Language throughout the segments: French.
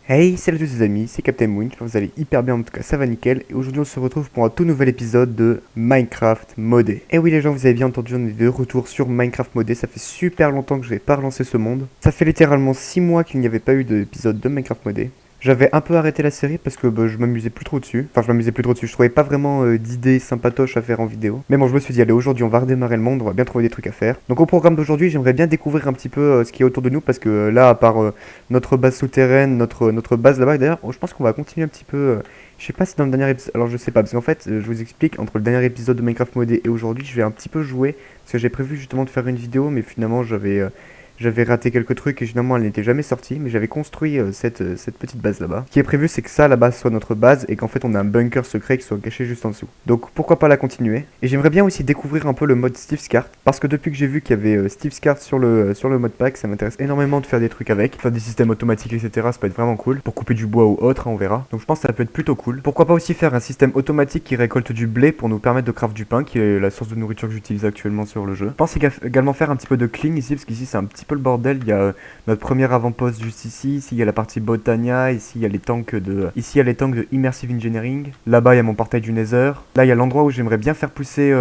Hey, salut à tous les amis, c'est Captain Moon, j'espère que vous allez hyper bien, en tout cas ça va nickel, et aujourd'hui on se retrouve pour un tout nouvel épisode de Minecraft modé. Et oui les gens, vous avez bien entendu, on est de retour sur Minecraft modé, ça fait super longtemps que je n'ai pas relancé ce monde. Ça fait littéralement 6 mois qu'il n'y avait pas eu d'épisode de Minecraft modé. J'avais un peu arrêté la série parce que je m'amusais plus trop dessus. Enfin, je m'amusais plus trop dessus. Je trouvais pas vraiment d'idées sympatoches à faire en vidéo. Mais bon, je me suis dit, allez, aujourd'hui, on va redémarrer le monde. On va bien trouver des trucs à faire. Donc, au programme d'aujourd'hui, j'aimerais bien découvrir un petit peu ce qui est autour de nous. Parce que là, à part notre base souterraine, notre base là-bas, et d'ailleurs, je pense qu'on va continuer un petit peu. Je sais pas si dans le dernier épisode. Alors, je sais pas. Parce qu'en fait, je vous explique, entre le dernier épisode de Minecraft modé et aujourd'hui, je vais un petit peu jouer. Parce que j'ai prévu justement de faire une vidéo. Mais finalement, j'avais raté quelques trucs et finalement elle n'était jamais sortie, mais j'avais construit cette petite base là-bas. Ce qui est prévu, c'est que ça là-bas soit notre base et qu'en fait on a un bunker secret qui soit caché juste en dessous. Donc pourquoi pas la continuer. Et j'aimerais bien aussi découvrir un peu le mode Steve's Cart, parce que depuis que j'ai vu qu'il y avait Steve's Cart sur le mode pack, ça m'intéresse énormément de faire des trucs avec. Faire des systèmes automatiques, etc. Ça peut être vraiment cool. Pour couper du bois ou autre, hein, on verra. Donc je pense que ça peut être plutôt cool. Pourquoi pas aussi faire un système automatique qui récolte du blé pour nous permettre de craft du pain, qui est la source de nourriture que j'utilise actuellement sur le jeu. Je pense également faire un petit peu de clean ici, parce qu'ici c'est un petit peu le bordel. Il y a notre premier avant-poste juste ici. Ici il y a la partie Botania. Ici il y a les tanks de Immersive Engineering. Là-bas il y a mon portail du Nether. Là il y a l'endroit où j'aimerais bien faire pousser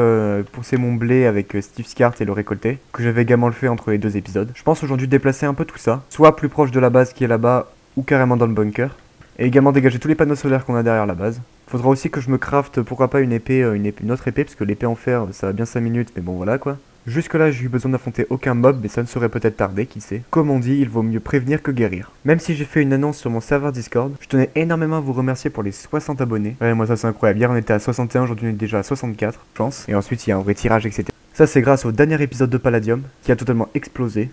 mon blé avec Steve's Cart et le récolter, que j'avais également le fait entre les deux épisodes. Je pense aujourd'hui déplacer un peu tout ça, soit plus proche de la base qui est là-bas, ou carrément dans le bunker. Et également dégager tous les panneaux solaires qu'on a derrière la base. Faudra aussi que je me crafte, pourquoi pas une autre épée, parce que l'épée en fer ça va bien 5 minutes, mais bon voilà quoi. Jusque là j'ai eu besoin d'affronter aucun mob, mais ça ne serait peut-être tardé, qui sait. Comme on dit, il vaut mieux prévenir que guérir. Même si j'ai fait une annonce sur mon serveur Discord, je tenais énormément à vous remercier pour les 60 abonnés. Ouais, moi ça c'est incroyable, hier on était à 61, aujourd'hui on est déjà à 64, je pense. Et ensuite il y a un vrai tirage, etc. Ça c'est grâce au dernier épisode de Palladium, qui a totalement explosé.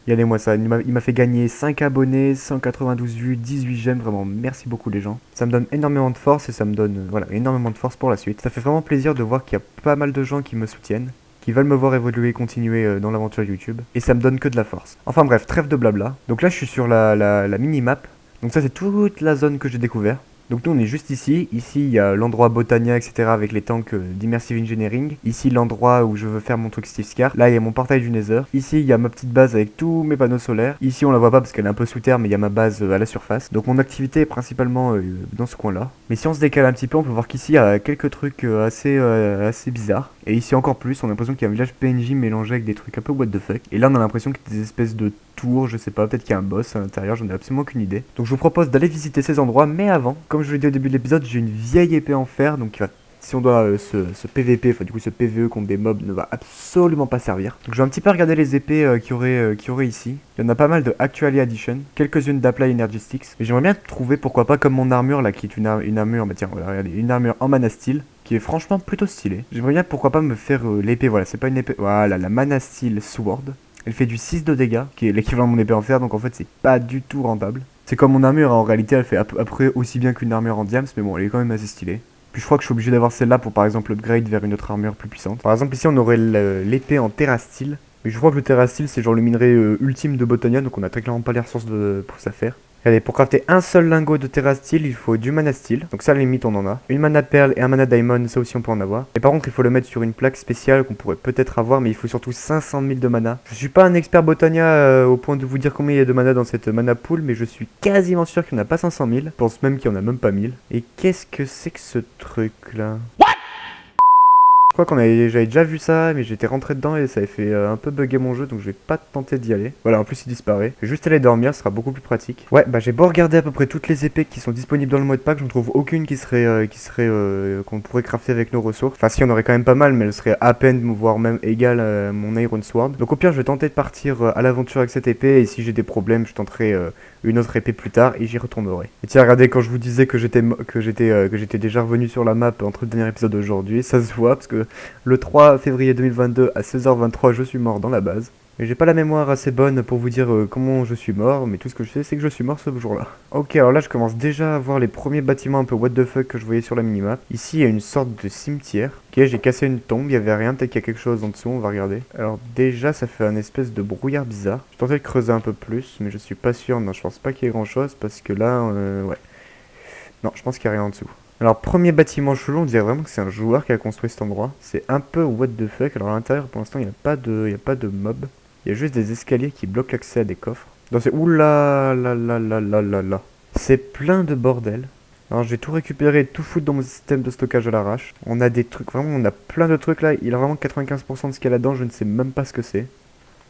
Et allez, moi ça, il m'a fait gagner 5 abonnés, 192 vues, 18 j'aime, vraiment merci beaucoup les gens. Ça me donne énormément de force et ça me donne voilà, énormément de force pour la suite. Ça fait vraiment plaisir de voir qu'il y a pas mal de gens qui me soutiennent, qui veulent me voir évoluer et continuer dans l'aventure YouTube. Et ça me donne que de la force. Enfin bref, trêve de blabla. Donc là je suis sur la mini-map. Donc ça c'est toute la zone que j'ai découvert. Donc nous on est juste ici, ici il y a l'endroit Botania etc avec les tanks d'Immersive Engineering. Ici l'endroit où je veux faire mon truc Steve's Cart. Là il y a mon portail du Nether. Ici il y a ma petite base avec tous mes panneaux solaires. Ici on la voit pas parce qu'elle est un peu sous terre mais il y a ma base à la surface. Donc mon activité est principalement dans ce coin là. Mais si on se décale un petit peu on peut voir qu'ici il y a quelques trucs assez bizarres. Et ici encore plus, on a l'impression qu'il y a un village PNJ mélangé avec des trucs un peu what the fuck. Et là on a l'impression qu'il y a des espèces de tours, je sais pas, peut-être qu'il y a un boss à l'intérieur, j'en ai absolument aucune idée. Donc je vous propose d'aller visiter ces endroits, mais avant, comme je vous l'ai dit au début de l'épisode, j'ai une vieille épée en fer, donc si on doit ce PVP, enfin du coup ce PVE contre des mobs ne va absolument pas servir. Donc je vais un petit peu regarder les épées qu'il y aurait ici. Il y en a pas mal de Actually Addition, quelques-unes d'Apply Energy Sticks. Mais j'aimerais bien trouver pourquoi pas comme mon armure là qui est une armure, bah tiens, regardez, une armure en mana steel qui est franchement plutôt stylée. J'aimerais bien pourquoi pas me faire l'épée, voilà, c'est pas une épée, voilà, la mana steel sword. Elle fait du 6 de dégâts, qui est l'équivalent de mon épée en fer, donc en fait c'est pas du tout rentable. C'est comme mon armure, hein, en réalité elle fait à peu près aussi bien qu'une armure en diams, mais bon elle est quand même assez stylée. Puis je crois que je suis obligé d'avoir celle-là pour par exemple upgrade vers une autre armure plus puissante. Par exemple ici on aurait l'épée en terrasteel. Mais je crois que le terrasteel c'est genre le minerai ultime de Botania, donc on a très clairement pas les ressources pour ça faire. Regardez, pour crafter un seul lingot de terrasteel, il faut du mana steel. Donc ça, à la limite, on en a. Une mana pearl et un mana diamond, ça aussi, on peut en avoir. Et par contre, il faut le mettre sur une plaque spéciale qu'on pourrait peut-être avoir, mais il faut surtout 500 000 de mana. Je suis pas un expert Botania au point de vous dire combien il y a de mana dans cette mana pool, mais je suis quasiment sûr qu'il n'y en a pas 500 000. Je pense même qu'il n'y en a même pas 1000. Et qu'est-ce que c'est que ce truc-là ? Je crois j'avais déjà vu ça, mais j'étais rentré dedans et ça avait fait un peu bugger mon jeu, donc je vais pas tenter d'y aller. Voilà, en plus il disparaît. Je vais juste aller dormir, ce sera beaucoup plus pratique. Ouais, bah j'ai beau regarder à peu près toutes les épées qui sont disponibles dans le mode pack, je ne trouve aucune qu'on pourrait crafter avec nos ressources. Enfin si, on aurait quand même pas mal, mais elle serait à peine, voire même égale à mon Iron Sword. Donc au pire, je vais tenter de partir à l'aventure avec cette épée, et si j'ai des problèmes, je tenterai une autre épée plus tard et j'y retournerai. Et tiens, regardez, quand je vous disais que j'étais déjà revenu sur la map entre le dernier épisode d'aujourd'hui, ça se voit parce que le 3 février 2022 à 16h23, je suis mort dans la base. Et j'ai pas la mémoire assez bonne pour vous dire comment je suis mort, mais tout ce que je sais, c'est que je suis mort ce jour-là. Ok, alors là, je commence déjà à voir les premiers bâtiments un peu what the fuck que je voyais sur la minimap. Ici, il y a une sorte de cimetière. Ok, j'ai cassé une tombe, il y avait rien, peut-être qu'il y a quelque chose en dessous, on va regarder. Alors déjà, ça fait un espèce de brouillard bizarre. Je tentais de creuser un peu plus, mais je suis pas sûr. Non, je pense pas qu'il y ait grand-chose, parce que là, ouais. Non, je pense qu'il y a rien en dessous. Alors, premier bâtiment chelou, on dirait vraiment que c'est un joueur qui a construit cet endroit. C'est un peu what the fuck. Alors, à l'intérieur, pour l'instant, il n'y a pas de mob. Il y a juste des escaliers qui bloquent l'accès à des coffres. Non, c'est... Oula là là là là là là. C'est plein de bordel. Alors je vais tout récupérer, tout foutre dans mon système de stockage à l'arrache. On a des trucs, vraiment on a plein de trucs là. Il a vraiment 95% de ce qu'il y a là-dedans, je ne sais même pas ce que c'est.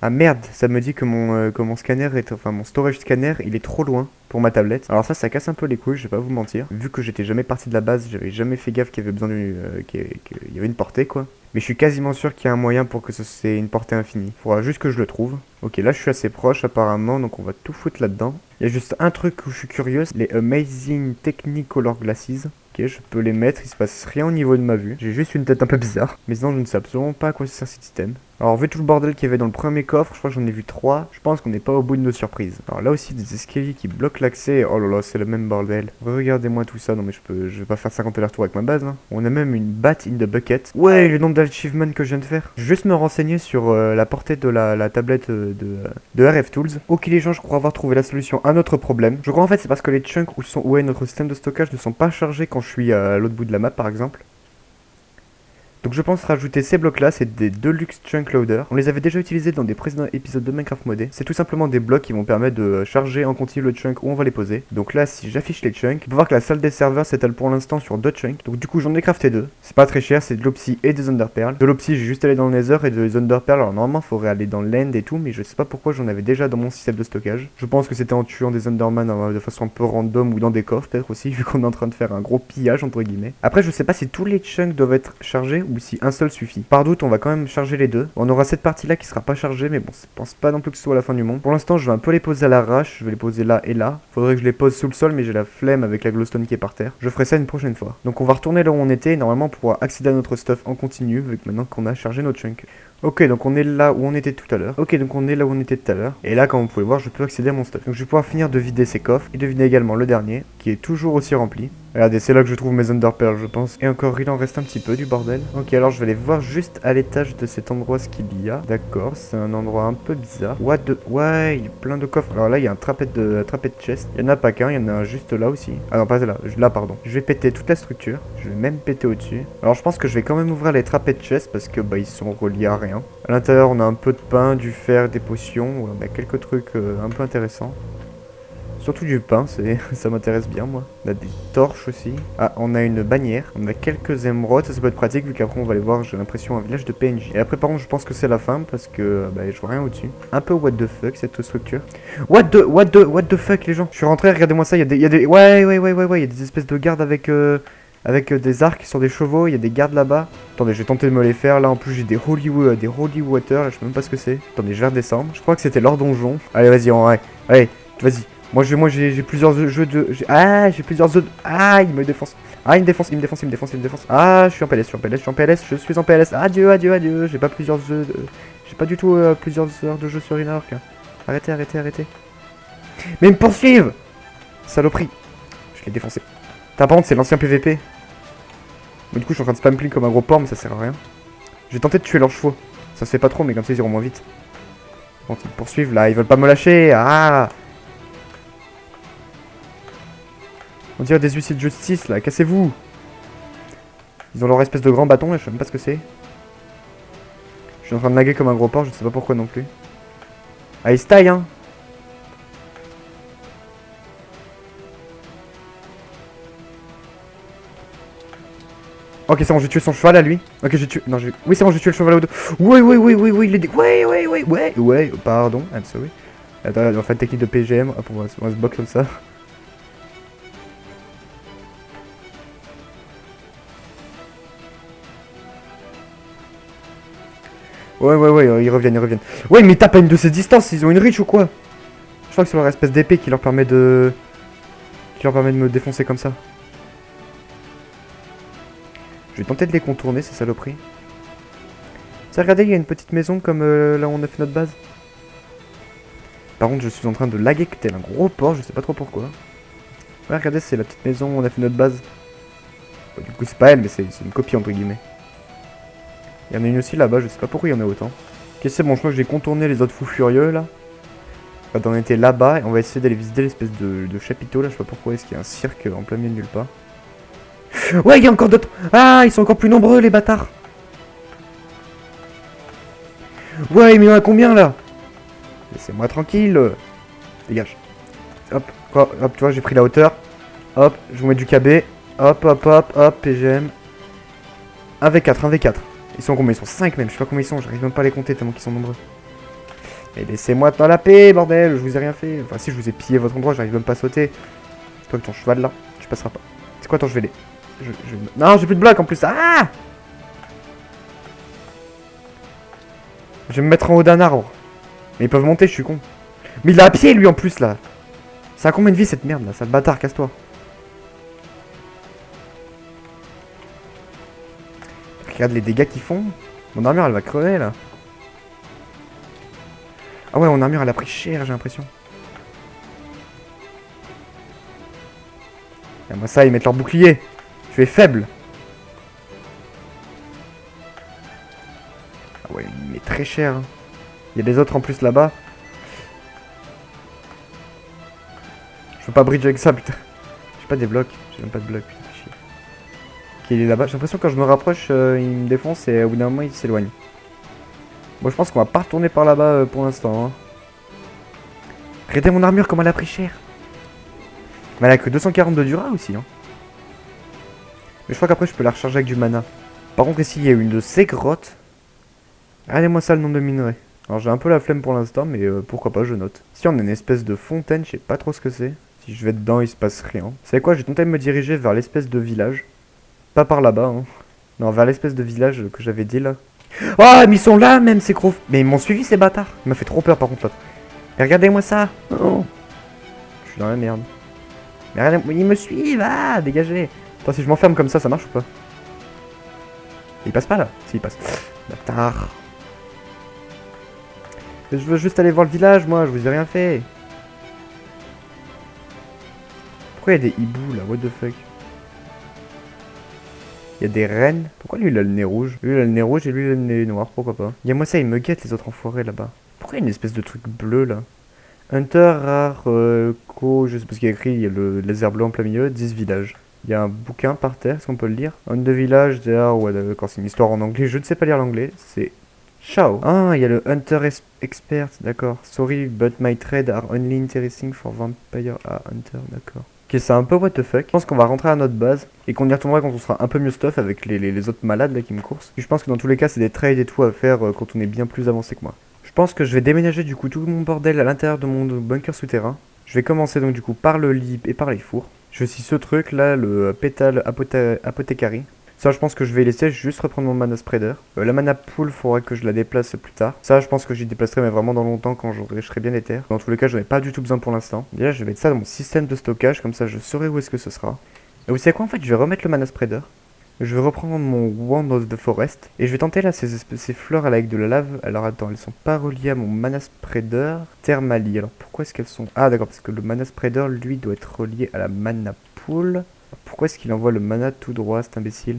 Ah merde, ça me dit que mon scanner est... Enfin mon storage scanner, il est trop loin pour ma tablette. Alors ça casse un peu les couilles, je vais pas vous mentir. Vu que j'étais jamais parti de la base, j'avais jamais fait gaffe qu'il y avait besoin qu'il y avait une portée quoi. Mais je suis quasiment sûr qu'il y a un moyen pour que c'est une portée infinie. Faudra juste que je le trouve. Ok, là je suis assez proche apparemment, donc on va tout foutre là-dedans. Il y a juste un truc où je suis curieux, les Amazing Technicolor Glasses. Ok, je peux les mettre, il se passe rien au niveau de ma vue. J'ai juste une tête un peu bizarre. Mais sinon, je ne sais absolument pas à quoi sert cet item. Alors, vu tout le bordel qu'il y avait dans le premier coffre, je crois que j'en ai vu 3. Je pense qu'on n'est pas au bout de nos surprises. Alors là aussi, des escaliers qui bloquent l'accès. Oh là là, c'est le même bordel. Regardez-moi tout ça. Non mais je vais pas faire 50 allers-retours avec ma base. Hein. On a même une bat in the bucket. Ouais, le nombre d'achievements que je viens de faire. Je vais juste me renseigner sur la portée de la tablette de RF Tools. Ok les gens, je crois avoir trouvé la solution à notre problème. Je crois en fait c'est parce que les chunks où est notre système de stockage ne sont pas chargés quand je suis à l'autre bout de la map par exemple. Donc je pense rajouter ces blocs là, c'est des Deluxe Chunk Loader. On les avait déjà utilisés dans des précédents épisodes de Minecraft modé. C'est tout simplement des blocs qui vont permettre de charger en continu le chunk où on va les poser. Donc là si j'affiche les chunks, on peut voir que la salle des serveurs s'étale pour l'instant sur 2 chunks. Donc du coup j'en ai crafté 2. C'est pas très cher, c'est de l'Opsy et des Underpearl. De l'Opsy j'ai juste allé dans le Nether et des Underpearl, alors normalement il faudrait aller dans l'End et tout, mais je sais pas pourquoi j'en avais déjà dans mon système de stockage. Je pense que c'était en tuant des Underman de façon un peu random ou dans des coffres peut-être aussi, vu qu'on est en train de faire un gros pillage entre guillemets. Après je sais pas si tous les chunks doivent être chargés ou si un seul suffit. Par doute, on va quand même charger les deux. On aura cette partie-là qui sera pas chargée, mais bon, je pense pas non plus que ce soit la fin du monde. Pour l'instant, je vais un peu les poser à l'arrache. Je vais les poser là et là. Faudrait que je les pose sous le sol, mais j'ai la flemme avec la glowstone qui est par terre. Je ferai ça une prochaine fois. Donc on va retourner là où on était. Et normalement, on pourra accéder à notre stuff en continu, vu que maintenant qu'on a chargé notre chunk. Ok, donc on est là où on était tout à l'heure. Ok, donc on est là où on était tout à l'heure. Et là, comme vous pouvez voir, je peux accéder à mon stuff. Donc je vais pouvoir finir de vider ces coffres et de vider également le dernier, qui est toujours aussi rempli. Regardez, c'est là que je trouve mes Underpearls, je pense. Et encore, il en reste un petit peu du bordel. Ok, alors je vais aller voir juste à l'étage de cet endroit ce qu'il y a. D'accord, c'est un endroit un peu bizarre. What the... Ouais, il y a plein de coffres. Alors là, il y a un trapèze de chest. Il y en a pas qu'un, il y en a un juste là aussi. Ah non, pas là. Là, pardon. Je vais péter toute la structure. Je vais même péter au-dessus. Alors je pense que je vais quand même ouvrir les trapèzes chest parce que bah ils sont reliés à rien. À l'intérieur, on a un peu de pain, du fer, des potions. On a quelques trucs un peu intéressants. Surtout du pain, ça m'intéresse bien moi. On a des torches aussi. Ah, on a une bannière. On a quelques émeraudes, ça peut être pratique vu qu'après on va aller voir, j'ai l'impression, un village de PNJ. Et après par contre je pense que c'est la fin parce que bah, je vois rien au-dessus. Un peu what the fuck cette structure. What the fuck les gens. Je suis rentré, regardez-moi ça, il y a des... Ouais, il y a des espèces de gardes avec des arcs sur des chevaux, il y a des gardes là-bas. Attendez, je vais tenter de me les faire. Là en plus j'ai des holy water, là, je sais même pas ce que c'est. Attendez, je vais redescendre. Je crois que c'était leur donjon. Allez, vas-y, allez, vas-y. Moi j'ai plusieurs jeux de... j'ai plusieurs œufs de... Ah, il me défonce. Ah, il me défonce. Ah, je suis en PLS. Adieu. J'ai pas plusieurs œufs de... J'ai pas du tout plusieurs heures de jeu sur une arc. Arrêtez. Mais ils me poursuivent. Saloperie. Je l'ai défoncé. Par contre, c'est l'ancien PVP. Mais du coup, je suis en train de spam clean comme un gros porc, mais ça sert à rien. Je vais tenter de tuer leurs chevaux. Ça se fait pas trop, mais comme ça, ils iront moins vite. Bon, ils me poursuivent là, ils veulent pas me lâcher. Ah! On dirait des huissiers de justice là, cassez-vous! Ils ont leur espèce de grand bâton là, je sais même pas ce que c'est. Je suis en train de laguer comme un gros porc, je sais pas pourquoi non plus. Ah, ils se taillent hein! Ok, c'est bon, j'ai tué son cheval à lui. Ok, j'ai tué. Non, j'ai. Oui, c'est bon, j'ai tué le cheval au dos. Oui, il est. Ouais, pardon, I'm sorry. Attends, on va faire une technique de PGM. Hop, on va se bloquer comme ça. Ouais, ils reviennent. Ouais, mais ils tapent à une de ces distances, ils ont une reach ou quoi? Je crois que c'est leur espèce d'épée qui leur permet de... me défoncer comme ça. Je vais tenter de les contourner, ces saloperies. Ça, regardez, il y a une petite maison comme là où on a fait notre base. Par contre, je suis en train de laguer tel un gros porc, je sais pas trop pourquoi. Ouais, regardez, c'est la petite maison où on a fait notre base. Bon, du coup, c'est pas elle, mais c'est une copie entre guillemets. Il y en a une aussi là-bas, je sais pas pourquoi il y en a autant. Ok, c'est bon, je crois que j'ai contourné les autres fous furieux là. Quand on était là-bas, et on va essayer d'aller visiter l'espèce de chapiteau là, je sais pas pourquoi, est-ce qu'il y a un cirque en plein milieu de nulle part. Ouais, il y a encore d'autres. Ah, ils sont encore plus nombreux les bâtards. Ouais, mais il y en a combien là? Laissez-moi tranquille. Dégage. Hop, quoi, hop, tu vois, j'ai pris la hauteur. Hop, je vous mets du KB. Hop, hop, hop, hop, PGM. 1v4, 1v4. Ils sont combien? Ils sont 5 même, je sais pas combien ils sont, j'arrive même pas à les compter tellement qu'ils sont nombreux. Et laissez-moi dans la paix, bordel, je vous ai rien fait. Enfin, si je vous ai pillé votre endroit, j'arrive même pas à sauter. Toi, avec ton cheval là, tu passeras pas. C'est quoi, attends, je vais les. Non, j'ai plus de blocs en plus. Ah! Je vais me mettre en haut d'un arbre. Mais ils peuvent monter, je suis con. Mais il est à pied lui en plus là. Ça a combien de vie cette merde là? Sale bâtard, casse-toi. Regarde les dégâts qu'ils font. Mon armure elle va crever là. Ah ouais, mon armure elle a pris cher, j'ai l'impression. Et moi ça, ils mettent leur bouclier. Tu es faible. Ah ouais, il met très cher. Hein. Il y a des autres en plus là-bas. Je peux pas bridge avec ça, putain. J'ai pas des blocs. J'ai même pas de blocs, putain, fais chier. Ok, il est là-bas. J'ai l'impression que quand je me rapproche, il me défonce et au bout d'un moment, il s'éloigne. Bon, je pense qu'on va pas retourner par là-bas pour l'instant. Hein. Regardez mon armure, comme elle a pris cher. Mais elle a que 240 de dura aussi. Hein. Mais je crois qu'après, je peux la recharger avec du mana. Par contre, ici, il y a une de ces grottes. Regardez-moi ça, le nombre de minerais. Alors, j'ai un peu la flemme pour l'instant, mais pourquoi pas, je note. Ici, on a une espèce de fontaine, je sais pas trop ce que c'est. Si je vais dedans, il se passe rien. Vous savez quoi, j'ai tenté de me diriger vers l'espèce de village. Pas par là-bas, hein. Non, vers l'espèce de village que j'avais dit là. Oh, mais ils sont là même, ces gros. Mais ils m'ont suivi, ces bâtards. Il m'a fait trop peur, par contre, l'autre. Mais regardez-moi ça. Oh. Je suis dans la merde. Mais regardez, ils me suivent, ah, dégagez. Attends, si je m'enferme comme ça marche ou pas? Il passe pas là? Si, il passe. Bâtard. Je veux juste aller voir le village, moi, je vous ai rien fait. Pourquoi il y a des hiboux là? What the fuck? Il y a des rennes. Pourquoi lui il a le nez rouge? Lui il a le nez rouge et lui il a le nez noir, pourquoi pas? Il y a moi ça, ils me guettent les autres enfoirés là-bas. Pourquoi il y a une espèce de truc bleu là? Hunter rare je sais pas ce qu'il y a écrit, il y a le laser bleu en plein milieu, 10 villages. Il y a un bouquin par terre, est-ce qu'on peut le lire? On the village, there, ouais d'accord, c'est une histoire en anglais, je ne sais pas lire l'anglais, c'est Ciao. Ah, il y a le Hunter Expert, d'accord. Sorry, but my trade are only interesting for vampire. Ah, Hunter, d'accord. Ok, c'est un peu what the fuck. Je pense qu'on va rentrer à notre base et qu'on y retournera quand on sera un peu mieux stuff avec les autres malades là qui me coursent. Et je pense que dans tous les cas, c'est des trades et tout à faire quand on est bien plus avancé que moi. Je pense que je vais déménager du coup tout mon bordel à l'intérieur de mon bunker souterrain. Je vais commencer donc du coup par le lit et par les fours. Je suis ce truc là, le pétale apothécarie. Ça, je pense que je vais laisser, juste reprendre mon mana spreader. La mana pool, faudra que je la déplace plus tard. Ça, je pense que j'y déplacerai, mais vraiment dans longtemps quand je serai bien éther. Dans tous les cas, j'en ai pas du tout besoin pour l'instant. Déjà, je vais mettre ça dans mon système de stockage, comme ça je saurai où est-ce que ce sera. Et vous savez quoi, en fait, je vais remettre le mana spreader. Je vais reprendre mon Wand of the Forest. Et je vais tenter là ces fleurs là, avec de la lave. Alors attends, elles sont pas reliées à mon mana spreader Thermali. Alors pourquoi est-ce qu'elles sont... Ah d'accord, parce que le mana spreader, lui, doit être relié à la mana pool. Pourquoi est-ce qu'il envoie le mana tout droit, cet imbécile?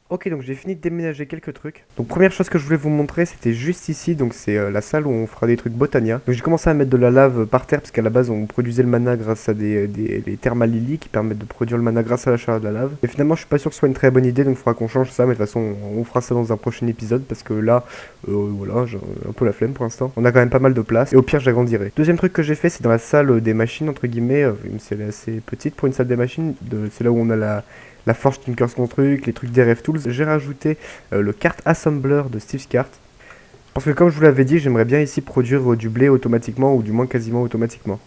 Ok, donc j'ai fini de déménager quelques trucs. Donc première chose que je voulais vous montrer, c'était juste ici, donc c'est la salle où on fera des trucs Botania. Donc j'ai commencé à mettre de la lave par terre, parce qu'à la base on produisait le mana grâce à des thermalili qui permettent de produire le mana grâce à la chaleur de la lave. Et finalement je suis pas sûr que ce soit une très bonne idée, donc il faudra qu'on change ça, mais de toute façon on fera ça dans un prochain épisode, parce que là, voilà, j'ai un peu la flemme pour l'instant. On a quand même pas mal de place, et au pire j'agrandirai. Deuxième truc que j'ai fait, c'est dans la salle des machines, entre guillemets, c'est assez petite pour une salle des machines, c'est là où on a la Forge Tinker's Construct, les trucs des Tools. J'ai rajouté le Cart Assembler de Steve's Cart. Parce que comme je vous l'avais dit, j'aimerais bien ici produire du blé automatiquement, ou du moins quasiment automatiquement.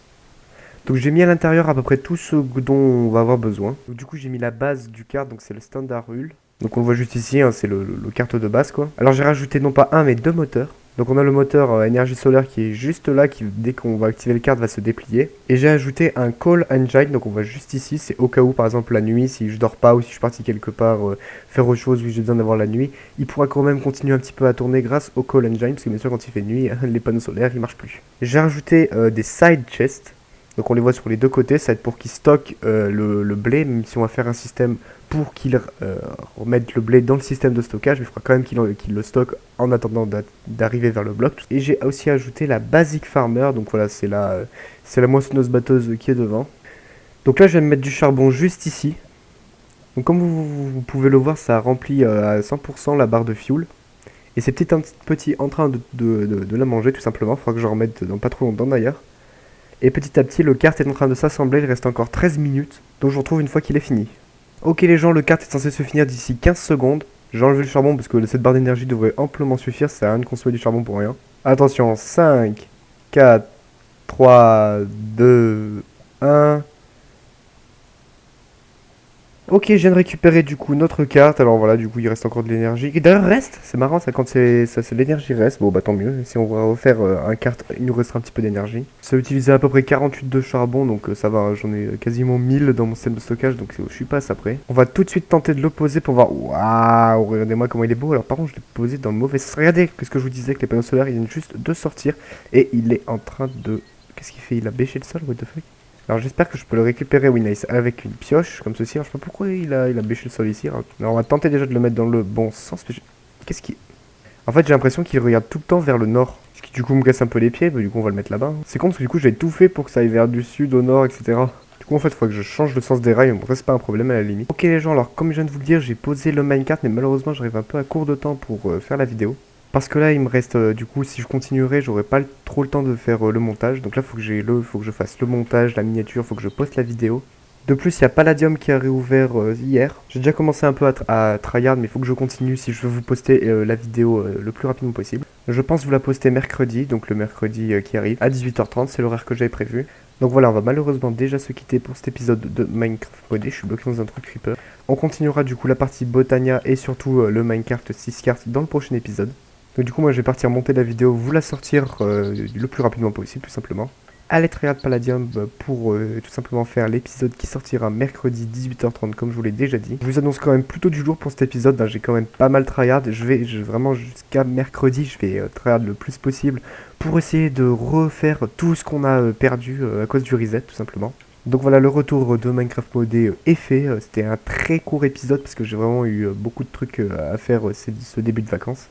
Donc j'ai mis à l'intérieur à peu près tout ce dont on va avoir besoin. Donc, du coup j'ai mis la base du cart, donc c'est le standard hull. Donc on le voit juste ici, hein, c'est le cart de base quoi. Alors j'ai rajouté non pas un mais deux moteurs. Donc on a le moteur énergie solaire qui est juste là, qui dès qu'on va activer le cart va se déplier. Et j'ai ajouté un call engine, donc on voit juste ici, c'est au cas où par exemple la nuit, si je dors pas ou si je suis parti quelque part faire autre chose, où j'ai besoin d'avoir la nuit, il pourra quand même continuer un petit peu à tourner grâce au call engine, parce que bien sûr quand il fait nuit, les panneaux solaires ils marchent plus. J'ai rajouté des side chests, donc on les voit sur les deux côtés, ça va être pour qu'ils stockent le blé, même si on va faire un système pour qu'ils remettent le blé dans le système de stockage, mais il faudra quand même qu'ils le stockent en attendant d'arriver vers le bloc. Et j'ai aussi ajouté la Basic Farmer, donc voilà, c'est la moissonneuse batteuse qui est devant. Donc là je vais me mettre du charbon juste ici. Donc comme vous pouvez le voir, ça remplit à 100% la barre de fuel. Et c'est peut-être un petit en train de la manger tout simplement. Il faudra que je remette dans pas trop longtemps d'ailleurs. Et petit à petit, le kart est en train de s'assembler. Il reste encore 13 minutes. Donc je vous retrouve une fois qu'il est fini. Ok les gens, le kart est censé se finir d'ici 15 secondes. J'ai enlevé le charbon parce que cette barre d'énergie devrait amplement suffire. Ça sert à rien de consommer du charbon pour rien. Attention, 5, 4, 3, 2, 1... Ok, je viens de récupérer du coup notre carte. Alors voilà, du coup il reste encore de l'énergie. Et d'ailleurs reste, c'est marrant ça quand c'est l'énergie reste. Bon bah tant mieux. Si on va refaire un carte, il nous restera un petit peu d'énergie. Ça utilisait à peu près 48 de charbon, donc ça va. J'en ai quasiment 1000 dans mon système de stockage, donc je suis pas après. On va tout de suite tenter de le poser pour voir. Waouh, regardez-moi comment il est beau. Alors par contre je l'ai posé dans le mauvais sens. Regardez, qu'est-ce que je vous disais que les panneaux solaires ils viennent juste de sortir et il est en train de. Qu'est-ce qu'il fait? Il a bêché le sol, what the fuck? Alors j'espère que je peux le récupérer Winnice avec une pioche comme ceci. Alors je sais pas pourquoi il a bêché le sol ici. Alors on va tenter déjà de le mettre dans le bon sens. Qu'est-ce qui... En fait j'ai l'impression qu'il regarde tout le temps vers le nord. Ce qui du coup me casse un peu les pieds. Mais du coup on va le mettre là-bas. C'est con parce que du coup j'ai tout fait pour que ça aille vers du sud, au nord, etc. Du coup en fait il faut que je change le sens des rails. Bon ça c'est pas un problème à la limite. Ok les gens, alors comme je viens de vous le dire, j'ai posé le minecart. Mais malheureusement j'arrive un peu à court de temps pour faire la vidéo. Parce que là, il me reste, du coup, si je continuerai, j'aurai pas trop le temps de faire le montage. Donc là, faut que je fasse le montage, la miniature, faut que je poste la vidéo. De plus, il y a Palladium qui a réouvert hier. J'ai déjà commencé un peu à tryhard, mais il faut que je continue si je veux vous poster la vidéo le plus rapidement possible. Je pense vous la poster mercredi, donc le mercredi qui arrive, à 18h30, c'est l'horaire que j'avais prévu. Donc voilà, on va malheureusement déjà se quitter pour cet épisode de Minecraft modé. Je suis bloqué dans un truc creeper. On continuera du coup la partie Botania et surtout le Minecraft 6 cartes dans le prochain épisode. Donc du coup moi je vais partir monter la vidéo, vous la sortir le plus rapidement possible tout simplement. Allez tryhard Palladium pour tout simplement faire l'épisode qui sortira mercredi 18h30 comme je vous l'ai déjà dit. Je vous annonce quand même plutôt du lourd pour cet épisode, j'ai quand même pas mal tryhard. Vraiment jusqu'à mercredi je vais tryhard le plus possible pour essayer de refaire tout ce qu'on a perdu à cause du reset tout simplement. Donc voilà, le retour de Minecraft modé est fait. C'était un très court épisode parce que j'ai vraiment eu beaucoup de trucs à faire ce début de vacances.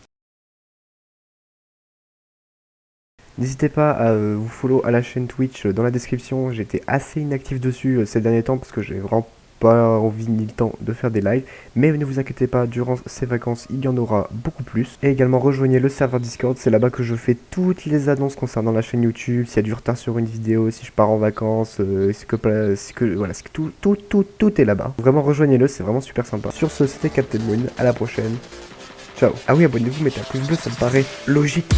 N'hésitez pas à vous follow à la chaîne Twitch dans la description. J'étais assez inactif dessus ces derniers temps parce que j'ai vraiment pas envie ni le temps de faire des lives. Mais ne vous inquiétez pas, durant ces vacances, il y en aura beaucoup plus. Et également rejoignez le serveur Discord, c'est là-bas que je fais toutes les annonces concernant la chaîne YouTube, s'il y a du retard sur une vidéo, si je pars en vacances, tout est là-bas. Vraiment rejoignez-le, c'est vraiment super sympa. Sur ce, c'était Captain Moon, à la prochaine. Ciao. Ah oui, abonnez-vous, mettez un pouce bleu, ça me paraît logique.